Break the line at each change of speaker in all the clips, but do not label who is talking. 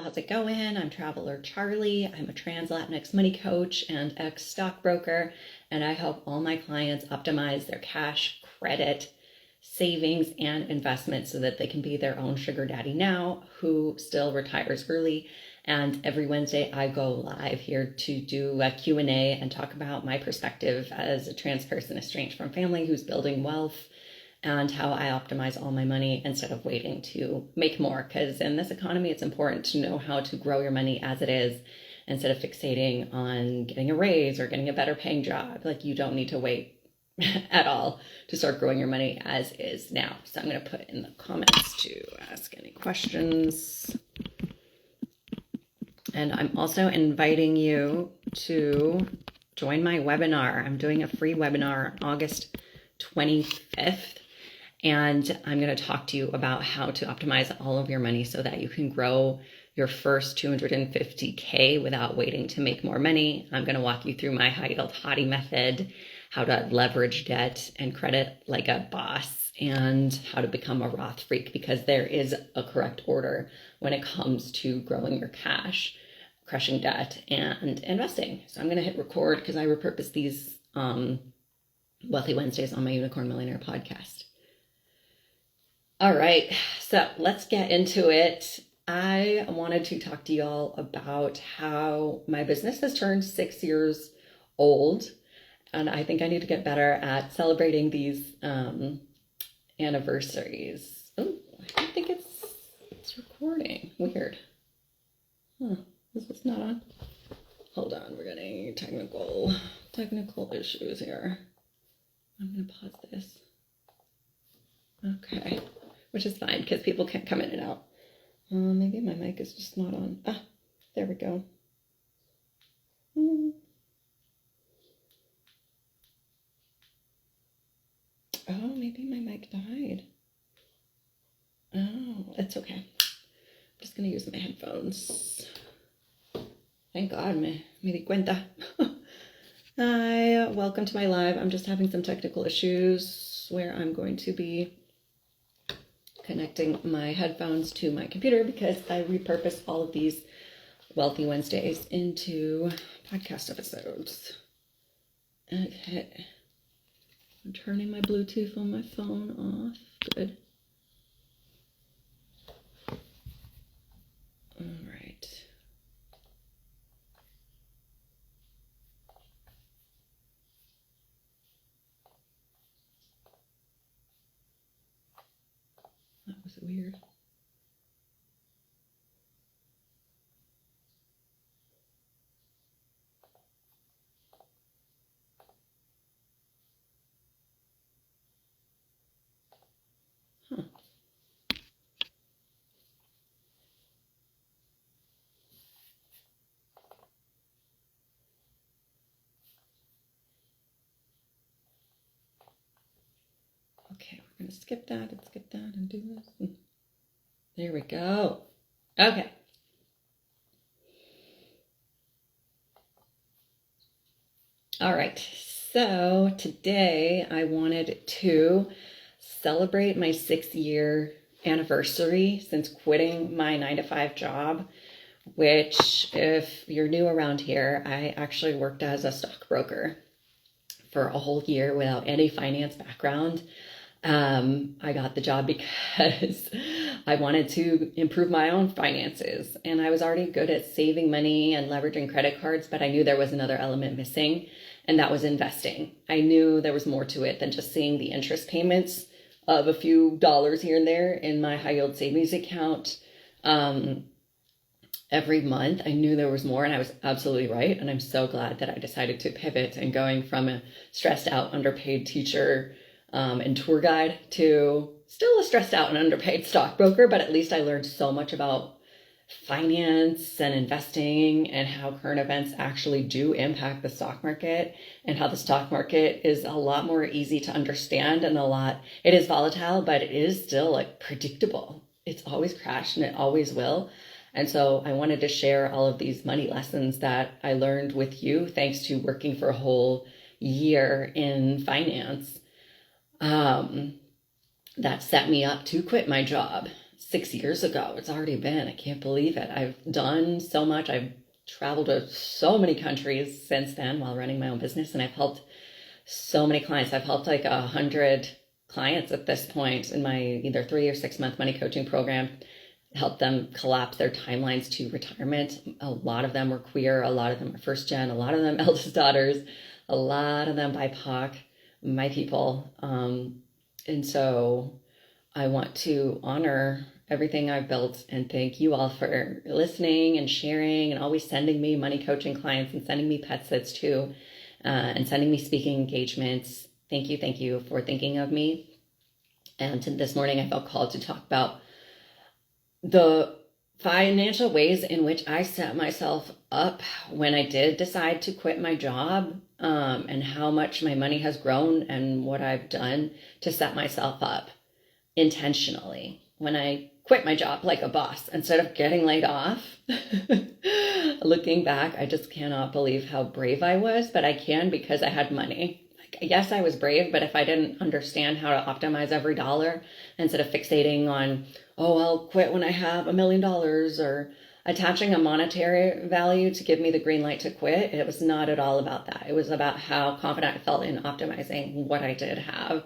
how's it going? I'm Traveler Charlie. I'm a trans Latinx money coach and ex-stockbroker, and I help all my clients optimize their cash, credit, savings, and investments so that they can be their own sugar daddy now who still retires early. And every Wednesday I go live here to do a Q&A and talk about my perspective as a trans person estranged from family who's building wealth, and how I optimize all my money instead of waiting to make more. Because in this economy, it's important to know how to grow your money as it is instead of fixating on getting a raise or getting a better paying job. Like, you don't need to wait at all to start growing your money as is now. So I'm going to put in the comments to ask any questions. And I'm also inviting you to join my webinar. I'm doing a free webinar on August 25th. And I'm going to talk to you about how to optimize all of your money so that you can grow your first $250K without waiting to make more money. I'm going to walk you through my high-yield hottie method, how to leverage debt and credit like a boss, and how to become a Roth freak, because there is a correct order when it comes to growing your cash, crushing debt, and investing. So I'm going to hit record because I repurpose these Wealthy Wednesdays on my Unicorn Millionaire podcast. All right, so let's get into it. I wanted to talk to y'all about how my business has turned 6 years old, and I think I need to get better at celebrating these anniversaries. Oh, I don't think it's recording. Weird. Huh, is this not on? Hold on, we're getting technical issues here. I'm gonna pause this. Okay. Which is fine because people can't come in and out. Maybe my mic is just not on. Ah, there we go. Oh, maybe my mic died. Oh, that's okay. I'm just going to use my headphones. Thank God, me di cuenta. Hi, welcome to my live. I'm just having some technical issues where I'm going to be connecting my headphones to my computer because I repurpose all of these Wealthy Wednesdays into podcast episodes. Okay. I'm turning my Bluetooth on my phone off. Good. All right. That was weird. Huh. Okay, we're going to skip that and do this. There we go. Okay. All right. So today I wanted to celebrate my 6-year anniversary since quitting my 9-to-5 job, which, if you're new around here, I actually worked as a stockbroker for a whole year without any finance background. I got the job because I wanted to improve my own finances, and I was already good at saving money and leveraging credit cards, but I knew there was another element missing, and that was investing. I knew there was more to it than just seeing the interest payments of a few dollars here and there in my high yield savings account every month. I knew there was more, and I was absolutely right. And I'm so glad that I decided to pivot and going from a stressed out, underpaid teacher and tour guide to still a stressed out and underpaid stockbroker, but at least I learned so much about finance and investing and how current events actually do impact the stock market, and how the stock market is a lot more easy to understand, and it is volatile, but it is still like predictable. It's always crashed and it always will. And so I wanted to share all of these money lessons that I learned with you thanks to working for a whole year in finance that set me up to quit my job. 6 years ago. It's already been, I can't believe it. I've done so much. I've traveled to so many countries since then while running my own business, and I've helped so many clients. I've helped like 100 clients at this point in my either 3 or 6 month money coaching program, help them collapse their timelines to retirement. A lot of them were queer, a lot of them are first gen, a lot of them eldest daughters, a lot of them BIPOC, my people. And so I want to honor everything I've built and thank you all for listening and sharing and always sending me money coaching clients and sending me pet sits too, and sending me speaking engagements. Thank you for thinking of me. And this morning I felt called to talk about the financial ways in which I set myself up when I did decide to quit my job, and how much my money has grown and what I've done to set myself up intentionally. When I quit my job like a boss instead of getting laid off, looking back, I just cannot believe how brave I was, but I can because I had money. Yes, I was brave, but if I didn't understand how to optimize every dollar instead of fixating on, oh, I'll quit when I have $1 million, or attaching a monetary value to give me the green light to quit, it was not at all about that. It was about how confident I felt in optimizing what I did have,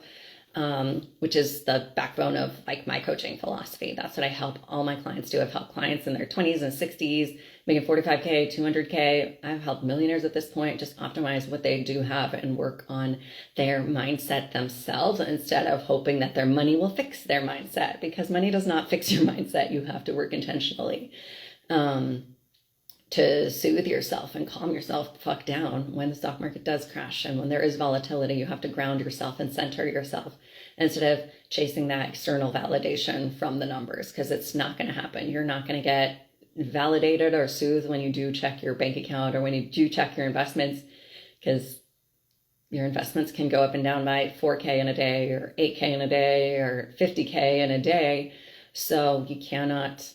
which is the backbone of like my coaching philosophy. That's what I help all my clients do. I've helped clients in their 20s and 60s making 45K, 200K. I've helped millionaires at this point just optimize what they do have and work on their mindset themselves instead of hoping that their money will fix their mindset, because money does not fix your mindset. You have to work intentionally to soothe yourself and calm yourself the fuck down when the stock market does crash. And when there is volatility, you have to ground yourself and center yourself instead of chasing that external validation from the numbers, because it's not going to happen. You're not going to get validated or soothed when you do check your bank account or when you do check your investments, because your investments can go up and down by 4K in a day or 8K in a day or 50K in a day. So you cannot,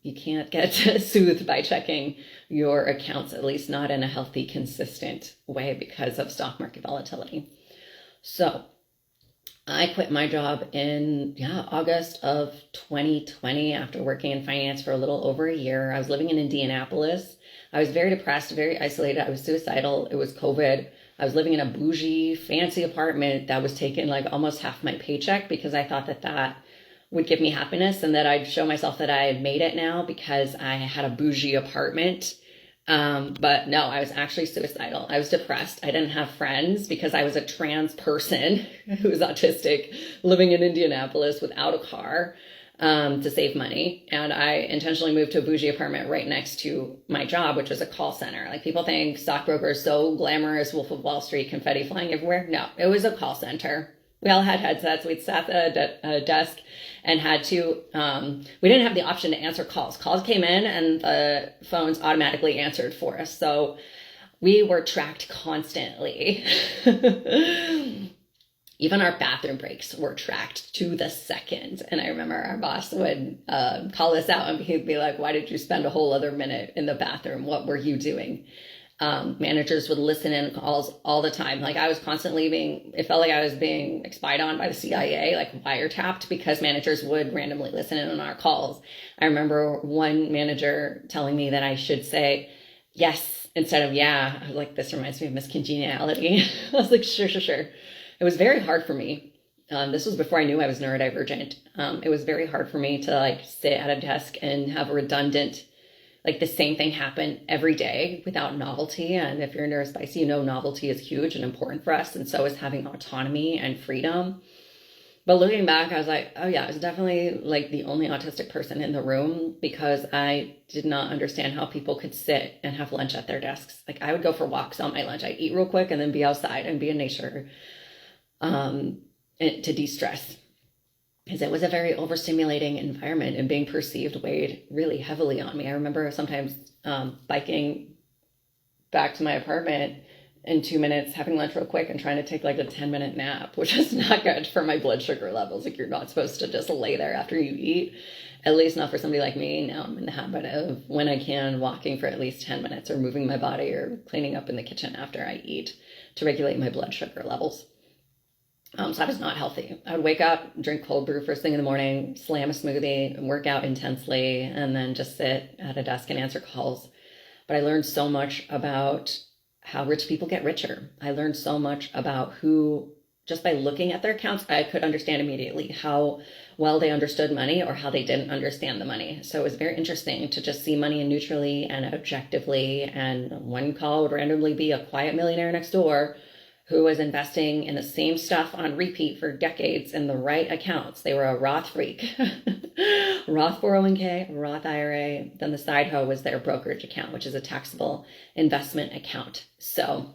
you can't get soothed by checking your accounts, at least not in a healthy, consistent way because of stock market volatility. So I quit my job in August of 2020 after working in finance for a little over a year. I was living in Indianapolis. I was very depressed, very isolated. I was suicidal. It was COVID. I was living in a bougie, fancy apartment that was taking like almost half my paycheck because I thought that would give me happiness and that I'd show myself that I had made it now because I had a bougie apartment. But no, I was actually suicidal. I was depressed. I didn't have friends because I was a trans person who was autistic living in Indianapolis without a car, to save money. And I intentionally moved to a bougie apartment right next to my job, which was a call center. Like people think stockbroker is so glamorous, Wolf of Wall Street, confetti flying everywhere. No, it was a call center. We all had headsets. We'd sat at a desk and had to, we didn't have the option to answer calls. Calls came in and the phones automatically answered for us. So we were tracked constantly. Even our bathroom breaks were tracked to the second. And I remember our boss would call us out and he'd be like, why did you spend a whole other minute in the bathroom? What were you doing? Managers would listen in calls all the time. Like I was constantly it felt like I was being spied on by the CIA, like wiretapped, because managers would randomly listen in on our calls. I remember one manager telling me that I should say yes instead of yeah. I was like, this reminds me of Miss Congeniality. I was like, sure. It was very hard for me. This was before I knew I was neurodivergent. It was very hard for me to like sit at a desk and have a redundant, like the same thing happen every day without novelty. And if you're neurospicy, you know novelty is huge and important for us. And so is having autonomy and freedom. But looking back, I was like, oh yeah, I was definitely like the only autistic person in the room because I did not understand how people could sit and have lunch at their desks. Like I would go for walks on my lunch. I'd eat real quick and then be outside and be in nature to de-stress. Because it was a very overstimulating environment and being perceived weighed really heavily on me. I remember sometimes biking back to my apartment in 2 minutes, having lunch real quick and trying to take like a 10-minute nap, which is not good for my blood sugar levels. Like you're not supposed to just lay there after you eat, at least not for somebody like me. Now I'm in the habit of, when I can, walking for at least 10 minutes or moving my body or cleaning up in the kitchen after I eat to regulate my blood sugar levels. So that was not healthy. I would wake up, drink cold brew first thing in the morning, slam a smoothie, and work out intensely, and then just sit at a desk and answer calls. But I learned so much about how rich people get richer. I learned so much about who, just by looking at their accounts, I could understand immediately how well they understood money or how they didn't understand the money. So it was very interesting to just see money neutrally and objectively. And one call would randomly be a quiet millionaire next door who was investing in the same stuff on repeat for decades in the right accounts. They were a Roth freak. Roth 401k, Roth IRA. Then the side hoe was their brokerage account, which is a taxable investment account. So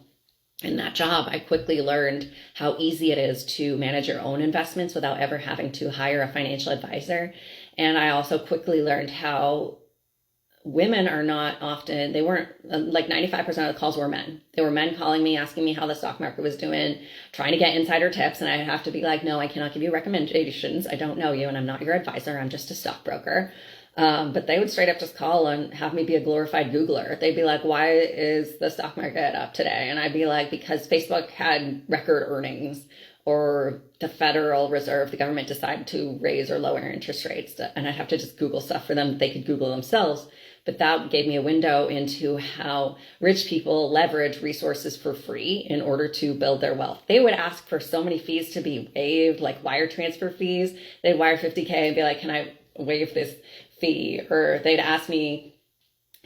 in that job, I quickly learned how easy it is to manage your own investments without ever having to hire a financial advisor. And I also quickly learned how women are not often, they weren't, like 95% of the calls were men. They were men calling me, asking me how the stock market was doing, trying to get insider tips. And I'd have to be like, no, I cannot give you recommendations. I don't know you and I'm not your advisor. I'm just a stockbroker. But they would straight up just call and have me be a glorified Googler. They'd be like, why is the stock market up today? And I'd be like, because Facebook had record earnings, or the Federal Reserve, the government decided to raise or lower interest rates. And I'd have to just Google stuff for them that they could Google themselves. But that gave me a window into how rich people leverage resources for free in order to build their wealth. They would ask for so many fees to be waived, like wire transfer fees. They'd wire 50K and be like, can I waive this fee? Or they'd ask me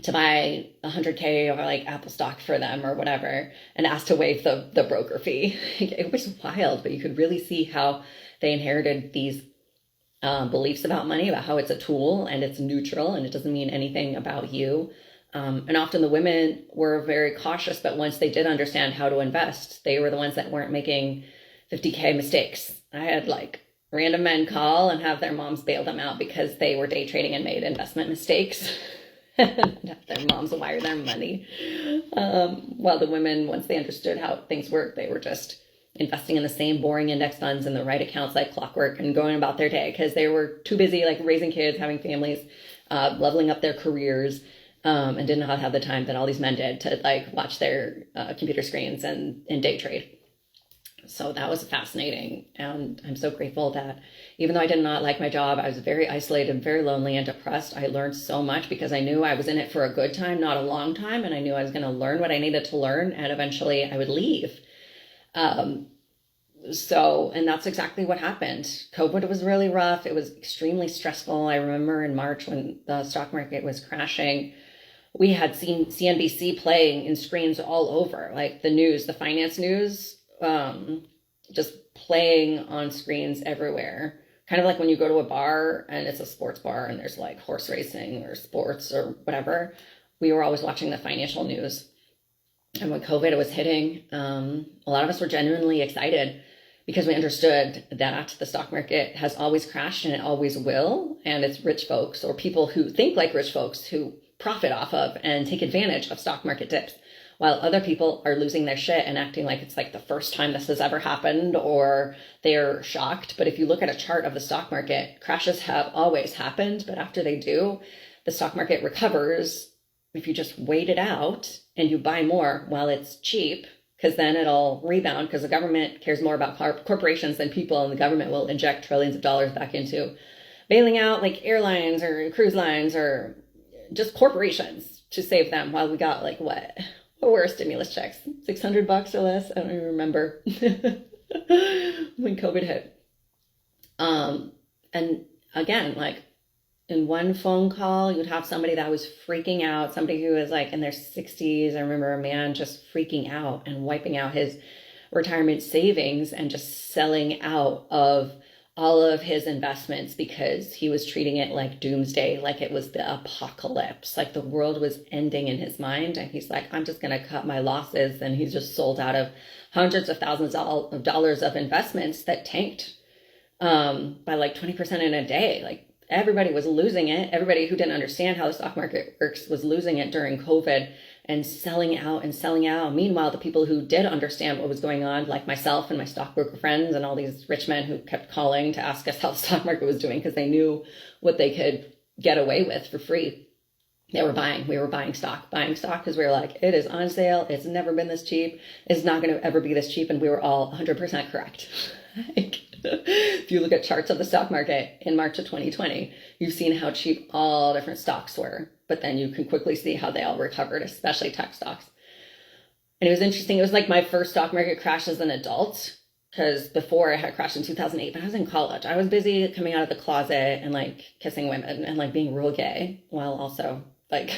to buy 100K of like Apple stock for them or whatever, and ask to waive the broker fee. It was wild, but you could really see how they inherited these beliefs about money, about how it's a tool and it's neutral and it doesn't mean anything about you. And often the women were very cautious, but once they did understand how to invest, they were the ones that weren't making 50K mistakes. I had like random men call and have their moms bail them out because they were day trading and made investment mistakes. And have their moms wire their money. While the women, once they understood how things work, they were just investing in the same boring index funds in the right accounts like clockwork and going about their day because they were too busy like raising kids, having families, leveling up their careers, and didn't know how to have the time that all these men did to like watch their computer screens and day trade. So that was fascinating. And I'm so grateful that even though I did not like my job, I was very isolated, very lonely and depressed. I learned so much because I knew I was in it for a good time, not a long time. And I knew I was going to learn what I needed to learn. And eventually I would leave. And that's exactly what happened. COVID was really rough. It was extremely stressful. I remember in March when the stock market was crashing, we had seen CNBC playing in screens all over, like the news, the finance news, just playing on screens everywhere. Kind of like when you go to a bar and it's a sports bar and there's like horse racing or sports or whatever. We were always watching the financial news. And when COVID was hitting, a lot of us were genuinely excited because we understood that the stock market has always crashed and it always will. And it's rich folks or people who think like rich folks who profit off of and take advantage of stock market dips, while other people are losing their shit and acting like it's like the first time this has ever happened or they're shocked. But if you look at a chart of the stock market, crashes have always happened. But after they do, the stock market recovers if you just wait it out and you buy more while it's cheap, because then it'll rebound because the government cares more about corporations than people, and the government will inject trillions of dollars back into bailing out like airlines or cruise lines or just corporations to save them, while we got like what were stimulus checks, $600 or less. I don't even remember when COVID hit. And again, like in one phone call, you'd have somebody that was freaking out, somebody who was like in their 60s. I remember a man just freaking out and wiping out his retirement savings and just selling out of all of his investments because he was treating it like doomsday, like it was the apocalypse, like the world was ending in his mind. And he's like, I'm just going to cut my losses. And he's just sold out of hundreds of thousands of dollars of investments that tanked by like 20% in a day. Like everybody was losing it. Everybody who didn't understand how the stock market works was losing it during COVID and selling out and selling out. Meanwhile, the people who did understand what was going on, like myself and my stockbroker friends and all these rich men who kept calling to ask us how the stock market was doing because they knew what they could get away with for free, they were buying. We were buying stock because we were like, it is on sale. It's never been this cheap. It's not going to ever be this cheap. And we were all 100% correct. Like, if you look at charts of the stock market in March of 2020, you've seen how cheap all different stocks were, but then you can quickly see how they all recovered, especially tech stocks. And it was interesting. It was like my first stock market crash as an adult, because before I had crashed in 2008, but I was in college. I was busy coming out of the closet and like kissing women and like being real gay while also like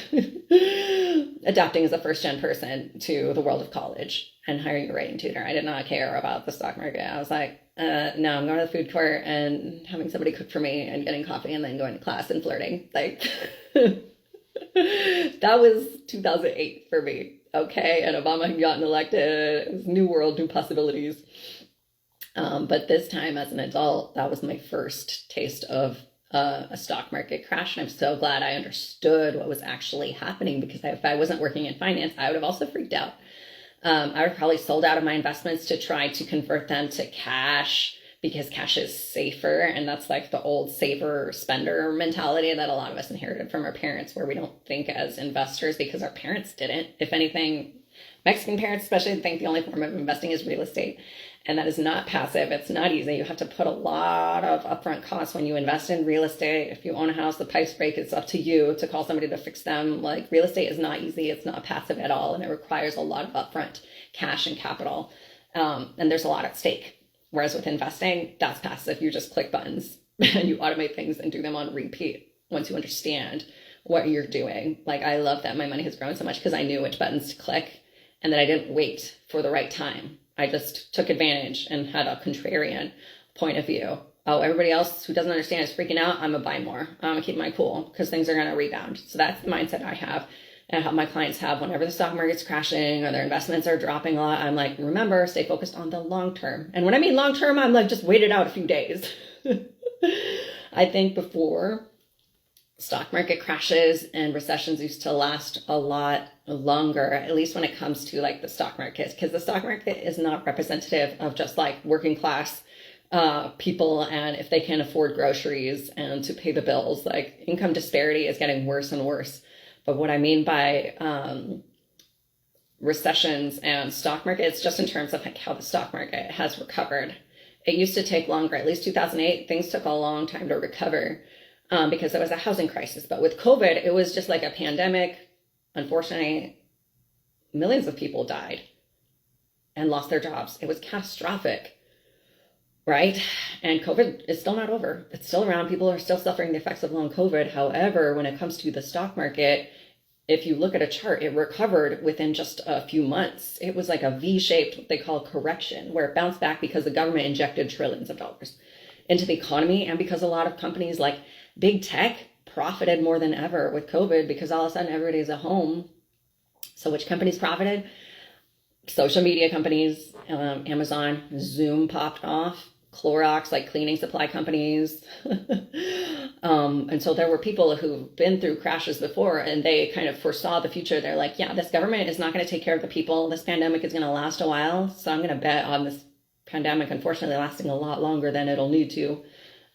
adapting as a first gen person to the world of college and hiring a writing tutor. I did not care about the stock market. I was like, no, I'm going to the food court and having somebody cook for me and getting coffee and then going to class and flirting. Like that was 2008 for me. Okay. And Obama had gotten elected. It was new world, new possibilities. But this time as an adult, that was my first taste of a stock market crash. And I'm so glad I understood what was actually happening, because if I wasn't working in finance, I would have also freaked out. I would have probably sold out of my investments to try to convert them to cash, because cash is safer. And that's like the old saver spender mentality that a lot of us inherited from our parents, where we don't think as investors because our parents didn't. If anything, Mexican parents especially think the only form of investing is real estate. And that is not passive. It's not easy. You have to put a lot of upfront costs when you invest in real estate. If you own a house, the pipes break, it's up to you to call somebody to fix them. Like, real estate is not easy. It's not passive at all. And it requires a lot of upfront cash and capital. And there's a lot at stake. Whereas with investing, that's passive. You just click buttons and you automate things and do them on repeat once you understand what you're doing. Like, I love that my money has grown so much because I knew which buttons to click and that I didn't wait for the right time. I just took advantage and had a contrarian point of view. Oh, everybody else who doesn't understand is freaking out. I'm going to buy more. I'm going to keep my cool because things are going to rebound. So that's the mindset I have and how my clients have whenever the stock market's crashing or their investments are dropping a lot. I'm like, remember, stay focused on the long term. And when I mean long term, I'm like, just wait it out a few days. I think before, stock market crashes and recessions used to last a lot longer, at least when it comes to like the stock market, because the stock market is not representative of just like working class people and if they can afford groceries and to pay the bills. Like, income disparity is getting worse and worse. But what I mean by recessions and stock market, it's just in terms of like how the stock market has recovered. It used to take longer. At least 2008, things took a long time to recover. Because there was a housing crisis. But with COVID, it was just like a pandemic. Unfortunately, millions of people died and lost their jobs. It was catastrophic, right? And COVID is still not over. It's still around. People are still suffering the effects of long COVID. However, when it comes to the stock market, if you look at a chart, it recovered within just a few months. It was like a V-shaped, what they call correction, where it bounced back because the government injected trillions of dollars into the economy, and because a lot of companies like big tech profited more than ever with COVID, because all of a sudden everybody's at home. So which companies profited? Social media companies, Amazon, Zoom popped off, Clorox, like cleaning supply companies. And so there were people who've been through crashes before and they kind of foresaw the future. They're like, yeah, this government is not going to take care of the people. This pandemic is going to last a while. So I'm going to bet on this pandemic, unfortunately, lasting a lot longer than it'll need to.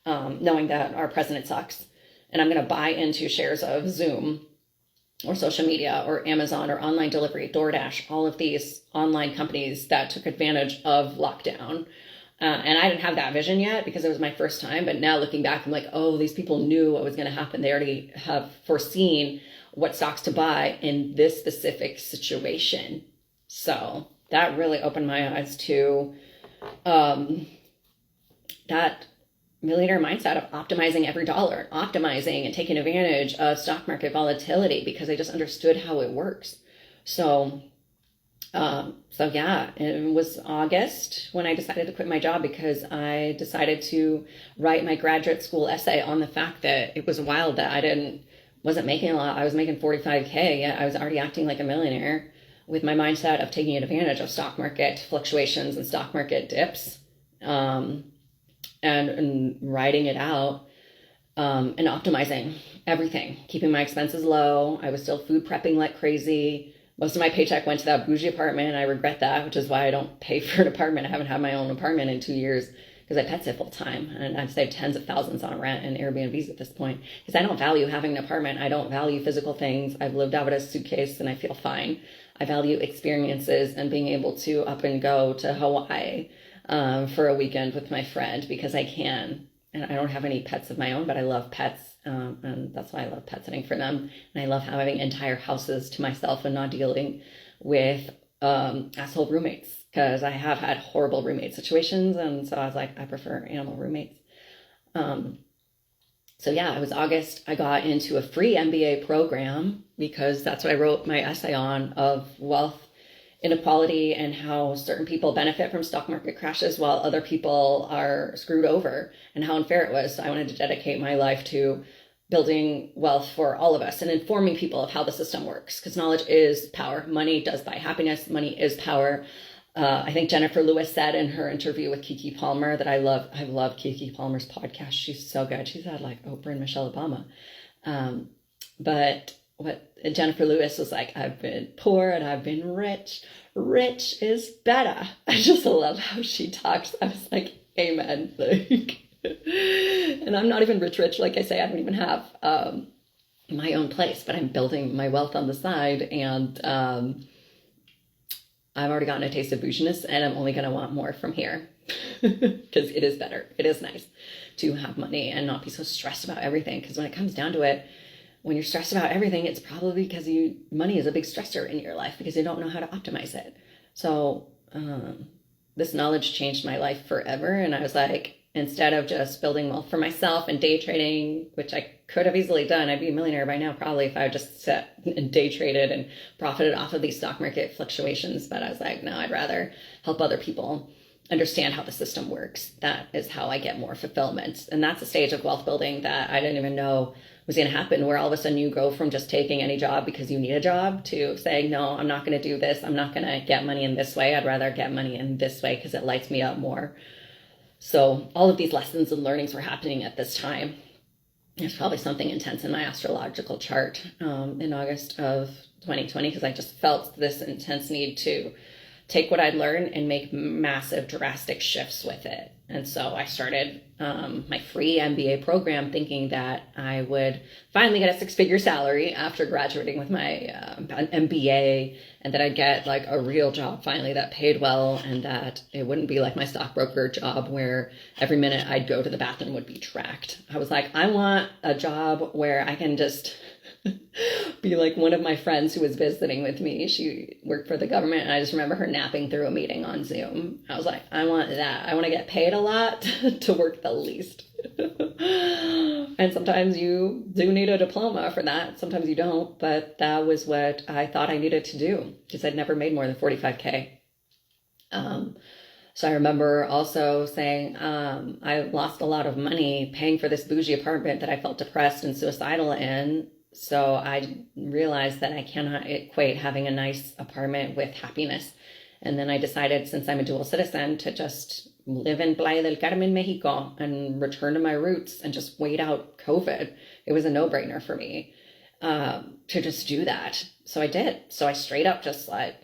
Knowing that our president sucks. And I'm going to buy into shares of Zoom or social media or Amazon or online delivery, DoorDash, all of these online companies that took advantage of lockdown. And I didn't have that vision yet because it was my first time. But now looking back, I'm like, oh, these people knew what was going to happen. They already have foreseen what stocks to buy in this specific situation. So that really opened my eyes to that millionaire mindset of optimizing every dollar, optimizing and taking advantage of stock market volatility, because I just understood how it works. So yeah, it was August when I decided to quit my job, because I decided to write my graduate school essay on the fact that it was wild that I wasn't making a lot. I was making 45K, yet I was already acting like a millionaire with my mindset of taking advantage of stock market fluctuations and stock market dips. And writing it out, and optimizing everything, keeping my expenses low. I was still food prepping like crazy. Most of my paycheck went to that bougie apartment. I regret that, which is why I don't pay for an apartment. I haven't had my own apartment in 2 years because I pet sit full time, and I've saved tens of thousands on rent and Airbnbs at this point because I don't value having an apartment. I don't value physical things. I've lived out with a suitcase and I feel fine. I value experiences and being able to up and go to Hawaii. for a weekend with my friend because I can. And I don't have any pets of my own, but I love pets. And that's why I love pet sitting for them. And I love having entire houses to myself and not dealing with asshole roommates, because I have had horrible roommate situations. And so I was like, I prefer animal roommates. So yeah, it was August. I got into a free MBA program because that's what I wrote my essay on, of wealth inequality and how certain people benefit from stock market crashes while other people are screwed over, and how unfair it was. So I wanted to dedicate my life to building wealth for all of us and informing people of how the system works, because knowledge is power. Money does buy happiness. Money is power. I think Jennifer Lewis said in her interview with Keke Palmer that I love Keke Palmer's podcast. She's so good. She's had like Oprah and Michelle Obama. But what Jennifer Lewis was like, I've been poor and I've been rich. Rich is better. I just love how she talks. I was like, amen. Like, and I'm not even rich. Like I say, I don't even have my own place, but I'm building my wealth on the side. And I've already gotten a taste of bouginess, and I'm only going to want more from here because it is better. It is nice to have money and not be so stressed about everything. Because when it comes down to it, when you're stressed about everything, it's probably because money is a big stressor in your life because you don't know how to optimize it. So this knowledge changed my life forever. And I was like, instead of just building wealth for myself and day trading, which I could have easily done, I'd be a millionaire by now probably if I just sat and day traded and profited off of these stock market fluctuations. But I was like, no, I'd rather help other people understand how the system works. That is how I get more fulfillment. And that's a stage of wealth building that I didn't even know was going to happen, where all of a sudden you go from just taking any job because you need a job to saying, no, I'm not going to do this. I'm not going to get money in this way. I'd rather get money in this way because it lights me up more. So all of these lessons and learnings were happening at this time. There's probably something intense in my astrological chart in August of 2020, because I just felt this intense need to take what I'd learned and make massive, drastic shifts with it. And so I started my free MBA program thinking that I would finally get a six-figure salary after graduating with my MBA, and that I'd get like a real job finally that paid well, and that it wouldn't be like my stockbroker job where every minute I'd go to the bathroom would be tracked. I was like, I want a job where I can just be like one of my friends who was visiting with me. She worked for the government, and I just remember her napping through a meeting on Zoom. I was like, I want that. I want to get paid a lot to work the least. And sometimes you do need a diploma for that. Sometimes you don't, but that was what I thought I needed to do because I'd never made more than 45K. So I remember also saying I lost a lot of money paying for this bougie apartment that I felt depressed and suicidal in. So I realized that I cannot equate having a nice apartment with happiness. And then I decided, since I'm a dual citizen, to just live in Playa del Carmen, Mexico, and return to my roots and just wait out COVID. It was a no-brainer for me to just do that. So I did. So I straight up just like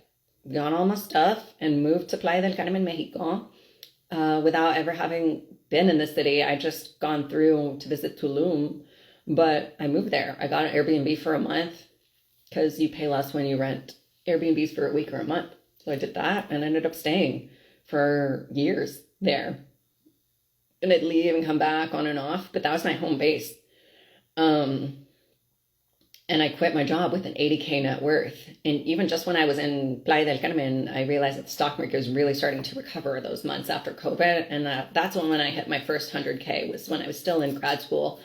got all my stuff and moved to Playa del Carmen, Mexico, without ever having been in the city. I just gone through to visit Tulum, but I moved there. I got an Airbnb for a month because you pay less when you rent Airbnbs for a week or a month. So I did that and ended up staying for years there. And I'd leave and come back on and off, but that was my home base. And I quit my job with an 80K net worth. And even just when I was in Playa del Carmen, I realized that the stock market was really starting to recover those months after COVID. And that's when I hit my first 100K, was when I was still in grad school.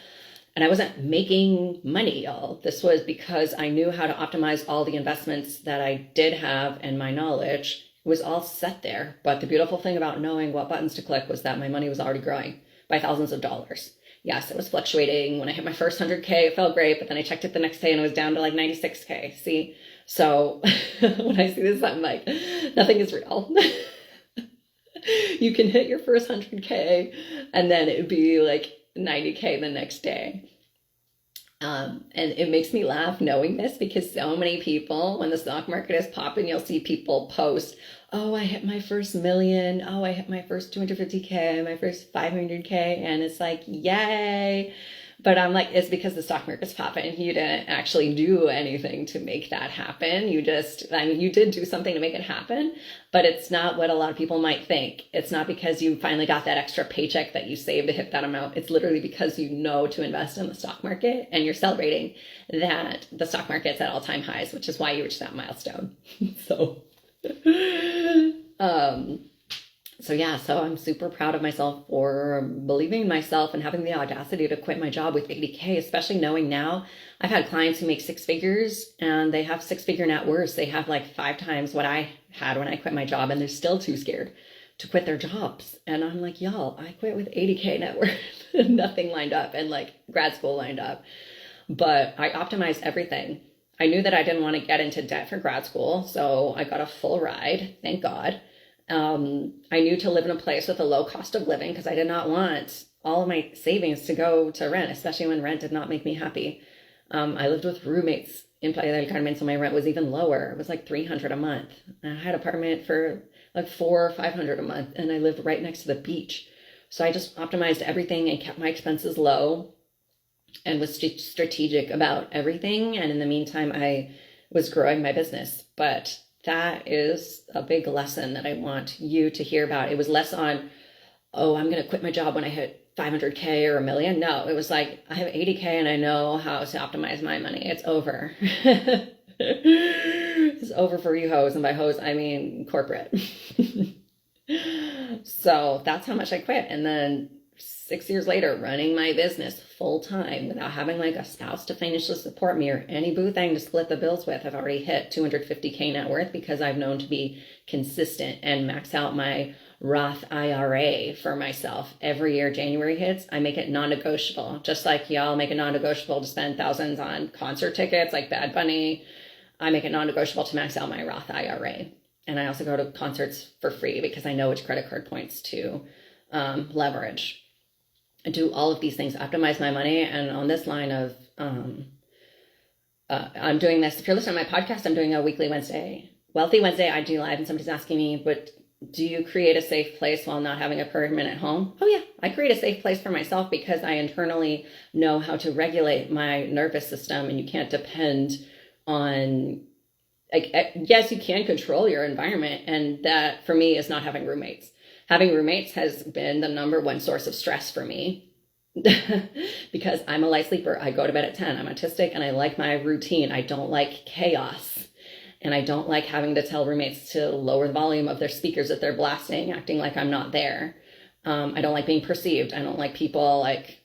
And I wasn't making money, y'all. This was because I knew how to optimize all the investments that I did have, and my knowledge was all set there. But the beautiful thing about knowing what buttons to click was that my money was already growing by thousands of dollars. Yes, it was fluctuating. When I hit my first 100K, it felt great, but then I checked it the next day and it was down to like 96K. See? So when I see this, I'm like, nothing is real. You can hit your first 100K and then it would be like 90K the next day. And it makes me laugh knowing this, because so many people, when the stock market is popping, you'll see people post, oh, I hit my first million. Oh, I hit my first 250K, my first 500K. And it's like, yay. But I'm like, it's because the stock market's popping. You didn't actually do anything to make that happen. You just, I mean, you did do something to make it happen, but it's not what a lot of people might think. It's not because you finally got that extra paycheck that you saved to hit that amount. It's literally because you know to invest in the stock market and you're celebrating that the stock market's at all-time highs, which is why you reached that milestone. So, so I'm super proud of myself for believing in myself and having the audacity to quit my job with 80K, especially knowing now I've had clients who make six figures and they have six-figure net worths. They have like 5 times what I had when I quit my job, and they're still too scared to quit their jobs. And I'm like, y'all, I quit with 80K net worth, nothing lined up, and like grad school lined up. But I optimized everything. I knew that I didn't want to get into debt for grad school, so I got a full ride, thank God. I knew to live in a place with a low cost of living because I did not want all of my savings to go to rent, especially when rent did not make me happy. I lived with roommates in Playa del Carmen, so my rent was even lower. It was like $300 a month. I had an apartment for like $400 or $500 a month, and I lived right next to the beach. So I just optimized everything and kept my expenses low and was strategic about everything. And in the meantime, I was growing my business. But that is a big lesson that I want you to hear about. It was less on, oh, I'm going to quit my job when I hit 500K or $1 million. No, it was like, I have 80K and I know how to optimize my money. It's over. It's over for you hoes. And by hoes, I mean corporate. So that's how much I quit. And then 6 years later, running my business full time without having like a spouse to financially support me or any boo thing to split the bills with. I've already hit 250K net worth because I've known to be consistent and max out my Roth IRA for myself. Every year January hits, I make it non-negotiable. Just like y'all make it non-negotiable to spend thousands on concert tickets like Bad Bunny, I make it non-negotiable to max out my Roth IRA. And I also go to concerts for free because I know which credit card points to leverage. I do all of these things, optimize my money. And on this line of, I'm doing this. If you're listening to my podcast, I'm doing a weekly Wednesday, Wealthy Wednesday IG Live. And somebody's asking me, but do you create a safe place while not having a permanent home? Oh yeah, I create a safe place for myself because I internally know how to regulate my nervous system, and you can't depend on, like, yes, you can control your environment. And that for me is not having roommates. Having roommates has been the number one source of stress for me because I'm a light sleeper. I go to bed at 10. I'm autistic and I like my routine. I don't like chaos. And I don't like having to tell roommates to lower the volume of their speakers that they're blasting, acting like I'm not there. I don't like being perceived. I don't like people like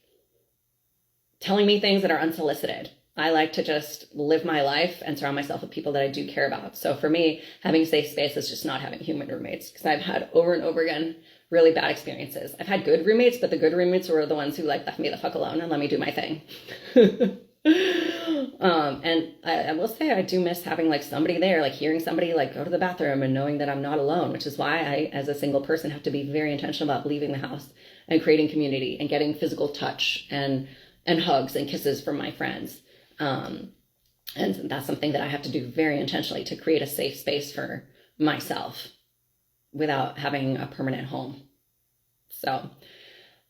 telling me things that are unsolicited. I like to just live my life and surround myself with people that I do care about. So for me, having a safe space is just not having human roommates, because I've had over and over again really bad experiences. I've had good roommates, but the good roommates were the ones who like left me the fuck alone and let me do my thing. And I will say I do miss having like somebody there, like hearing somebody like go to the bathroom and knowing that I'm not alone, which is why I, as a single person, have to be very intentional about leaving the house and creating community and getting physical touch and hugs and kisses from my friends. And that's something that I have to do very intentionally to create a safe space for myself without having a permanent home. So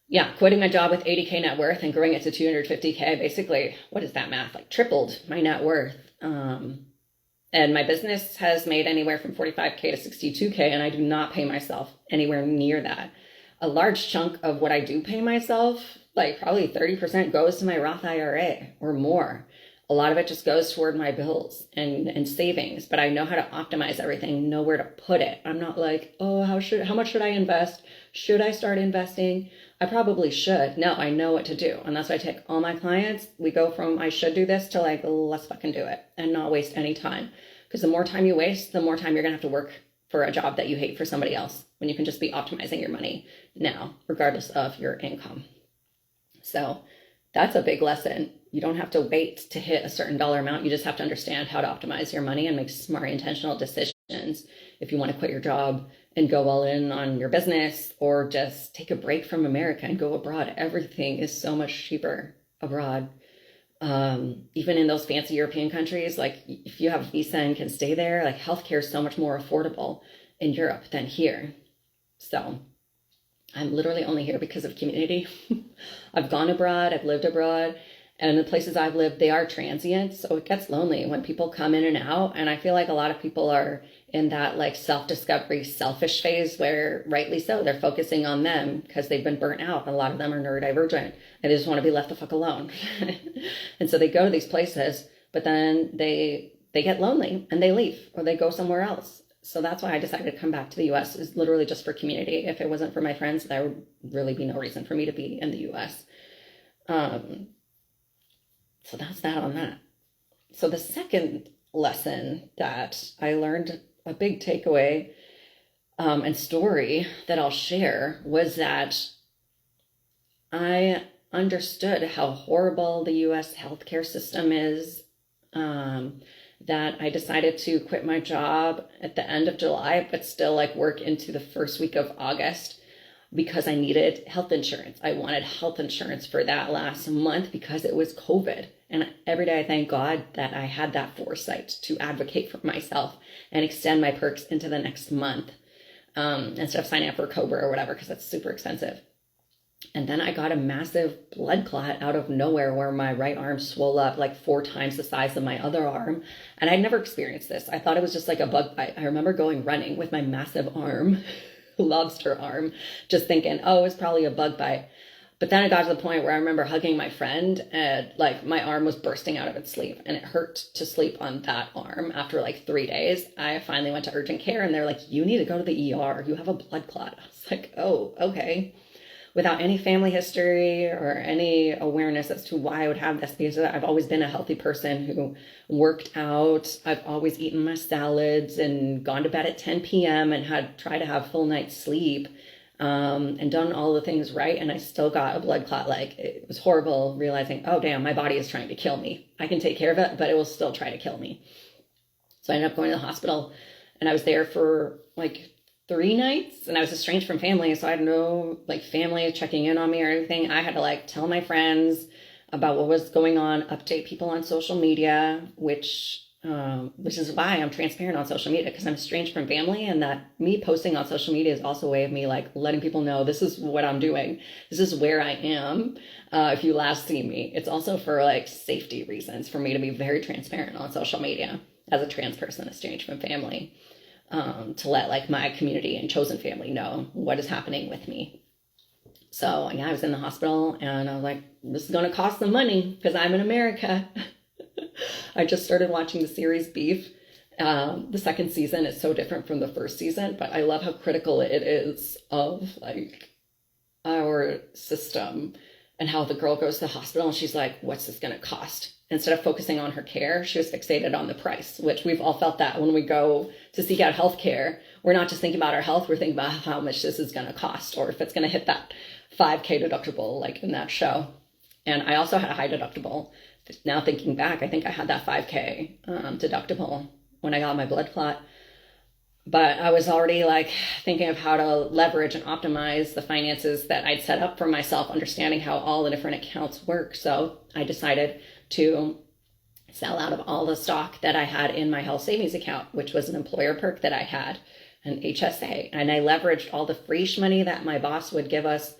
yeah, quitting my job with 80K net worth and growing it to 250K, basically, what is that math? Like tripled my net worth. And my business has made anywhere from 45K to 62K, and I do not pay myself anywhere near that. A large chunk of what I do pay myself, like probably 30% goes to my Roth IRA or more. A lot of it just goes toward my bills and savings, but I know how to optimize everything, know where to put it. I'm not like, oh, how much should I invest? Should I start investing? I probably should. No, I know what to do. And that's why I take all my clients. We go from I should do this to like, let's fucking do it and not waste any time. Because the more time you waste, the more time you're going to have to work for a job that you hate for somebody else, when you can just be optimizing your money now, regardless of your income. So that's a big lesson. You don't have to wait to hit a certain dollar amount. You just have to understand how to optimize your money and make smart, intentional decisions if you want to quit your job and go all in on your business, or just take a break from America and go abroad. Everything is so much cheaper abroad. Even in those fancy European countries, like if you have a visa and can stay there, like healthcare is so much more affordable in Europe than here. So I'm literally only here because of community. I've gone abroad, I've lived abroad, and the places I've lived, they are transient. So it gets lonely when people come in and out. And I feel like a lot of people are in that like self-discovery, selfish phase where rightly so, they're focusing on them because they've been burnt out. A lot of them are neurodivergent. They just want to be left the fuck alone. And so they go to these places, but then they get lonely and they leave or they go somewhere else. So that's why I decided to come back to the US, is literally just for community. If it wasn't for my friends, there would really be no reason for me to be in the US. So that's that on that. So the second lesson that I learned, a big takeaway and story that I'll share, was that I understood how horrible the US healthcare system is. That I decided to quit my job at the end of July, but still like work into the first week of August because I needed health insurance. I wanted health insurance for that last month because it was COVID. And every day I thank God that I had that foresight to advocate for myself and extend my perks into the next month instead of signing up for Cobra or whatever, because that's super expensive. And then I got a massive blood clot out of nowhere where my right arm swelled up like 4 times the size of my other arm. And I'd never experienced this. I thought it was just like a bug bite. I remember going running with my massive arm, lobster arm, just thinking, oh, it's probably a bug bite. But then it got to the point where I remember hugging my friend and like my arm was bursting out of its sleeve and it hurt to sleep on that arm. After like 3 days, I finally went to urgent care and they're like, you need to go to the ER. You have a blood clot. I was like, oh, okay. Without any family history or any awareness as to why I would have this, because I've always been a healthy person who worked out. I've always eaten my salads and gone to bed at 10 p.m. and had tried to have full night's sleep and done all the things right. And I still got a blood clot. Like, it was horrible realizing, oh, damn, my body is trying to kill me. I can take care of it, but it will still try to kill me. So I ended up going to the hospital and I was there for like 3 nights, and I was estranged from family, so I had no like family checking in on me or anything. I had to like tell my friends about what was going on, update people on social media, which is why I'm transparent on social media, because I'm estranged from family, and that me posting on social media is also a way of me like letting people know this is what I'm doing, this is where I am. If you last see me, it's also for like safety reasons for me to be very transparent on social media as a trans person estranged from family. To let like my community and chosen family know what is happening with me. So yeah, I was in the hospital and I was like, this is going to cost some money because I'm in America. I just started watching the series Beef. The second season is so different from the first season, but I love how critical it is of like our system and how the girl goes to the hospital and she's like, what's this going to cost? Instead of focusing on her care, she was fixated on the price, which we've all felt that when we go to seek out health care. We're not just thinking about our health, we're thinking about how much this is going to cost or if it's going to hit that $5,000 deductible like in that show. And I also had a high deductible. Now thinking back, I think I had that $5,000 deductible when I got my blood clot. But I was already like thinking of how to leverage and optimize the finances that I'd set up for myself, understanding how all the different accounts work. So I decided to sell out of all the stock that I had in my health savings account, which was an employer perk that I had, an HSA. And I leveraged all the free money that my boss would give us.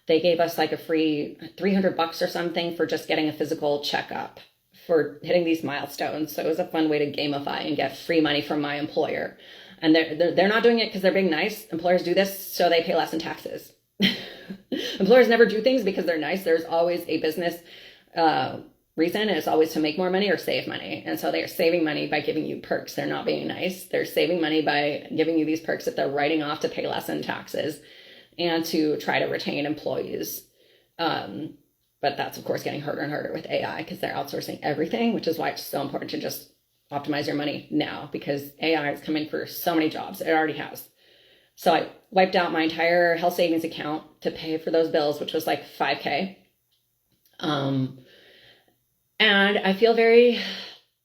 They gave us like a free $300 or something for just getting a physical checkup for hitting these milestones. So it was a fun way to gamify and get free money from my employer. And they're not doing it because they're being nice. Employers do this so they pay less in taxes. Employers never do things because they're nice. There's always a business reason, and it's always to make more money or save money. And so they're saving money by giving you perks. They're not being nice. They're saving money by giving you these perks that they're writing off to pay less in taxes and to try to retain employees. But that's, of course, getting harder and harder with AI because they're outsourcing everything, which is why it's so important to just optimize your money now, because AI is coming for so many jobs. It already has. So I wiped out my entire health savings account to pay for those bills, which was like $5,000. And I feel very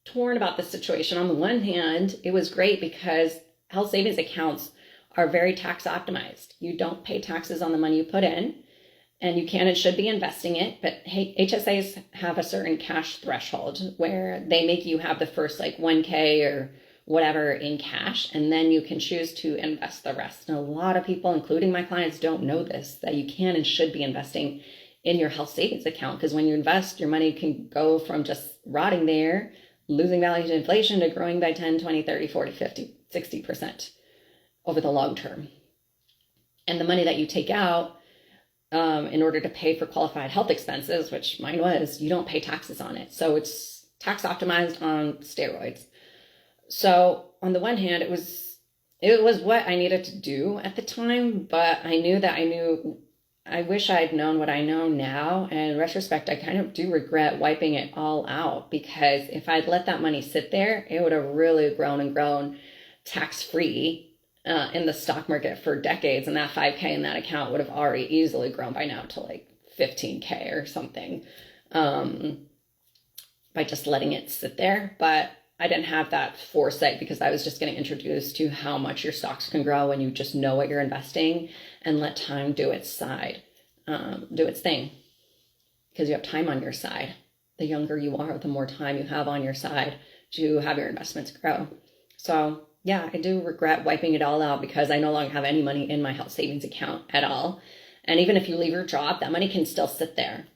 torn about this situation. On the one hand, it was great because health savings accounts are very tax optimized. You don't pay taxes on the money you put in, and you can and should be investing it. But hey, HSAs have a certain cash threshold where they make you have the first like $1,000 or whatever in cash, and then you can choose to invest the rest. And a lot of people, including my clients, don't know this, that you can and should be investing in your health savings account, because when you invest, your money can go from just rotting there, losing value to inflation, to growing by 10, 20, 30, 40, 50, 60% over the long term. And the money that you take out in order to pay for qualified health expenses, which mine was, you don't pay taxes on it. So it's tax optimized on steroids. So on the one hand, it was what I needed to do at the time, but I wish I'd known what I know now. And in retrospect, I kind of do regret wiping it all out, because if I'd let that money sit there, it would have really grown and grown tax-free in the stock market for decades. And that 5K in that account would have already easily grown by now to like 15K or something by just letting it sit there. But I didn't have that foresight, because I was just getting introduced to how much your stocks can grow when you just know what you're investing and let time do its side, do its thing, because you have time on your side. The younger you are, the more time you have on your side to have your investments grow. So yeah, I do regret wiping it all out, because I no longer have any money in my health savings account at all. And even if you leave your job, that money can still sit there,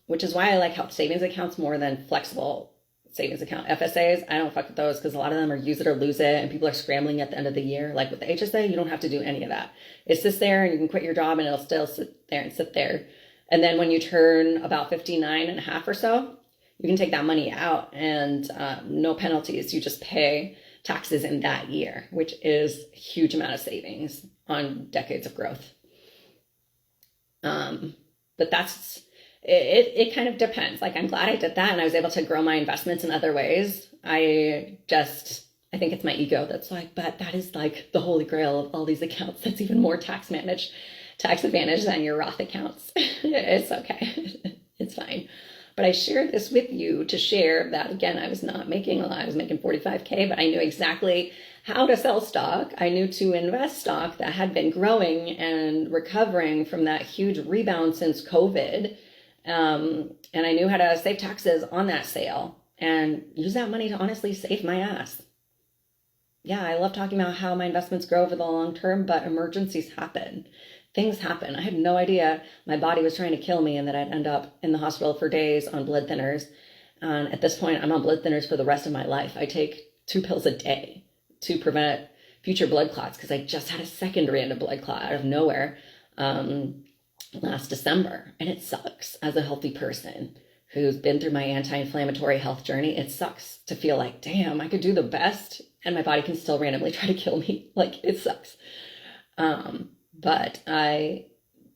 which is why I like health savings accounts more than flexible savings account. FSAs, I don't fuck with those, because a lot of them are use it or lose it, and people are scrambling at the end of the year. Like with the HSA, you don't have to do any of that. It sits there and you can quit your job and it'll still sit there. And then when you turn about 59 and a half or so, you can take that money out and no penalties. You just pay taxes in that year, which is a huge amount of savings on decades of growth. But that's, it kind of depends. Like, I'm glad I did that and I was able to grow my investments in other ways. I think it's my ego that's like, but that is like the holy grail of all these accounts. That's even more tax advantage than your Roth accounts. It's okay. It's fine. But I shared this with you to share that, again, I was not making a lot. I was making 45K, but I knew exactly how to sell stock. I knew to invest stock that had been growing and recovering from that huge rebound since COVID. And I knew how to save taxes on that sale and use that money to honestly save my ass. Yeah, I love talking about how my investments grow over the long term, but emergencies happen. Things happen. I had no idea my body was trying to kill me and that I'd end up in the hospital for days on blood thinners. And at this point, I'm on blood thinners for the rest of my life. I take 2 pills a day to prevent future blood clots, because I just had a second random blood clot out of nowhere last December. And it sucks as a healthy person who's been through my anti-inflammatory health journey. It sucks to feel like, damn, I could do the best and my body can still randomly try to kill me. Like, it sucks. But I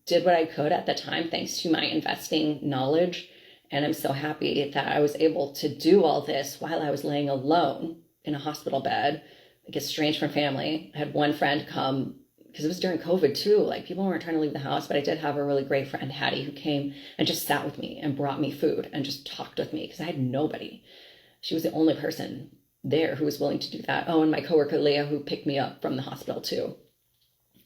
did what I could at the time, thanks to my investing knowledge. And I'm so happy that I was able to do all this while I was laying alone in a hospital bed, like estranged from family. I had one friend come, because it was during COVID too. Like, people weren't trying to leave the house, but I did have a really great friend, Hattie, who came and just sat with me and brought me food and just talked with me, because I had nobody. She was the only person there who was willing to do that. Oh, and my coworker, Leah, who picked me up from the hospital too.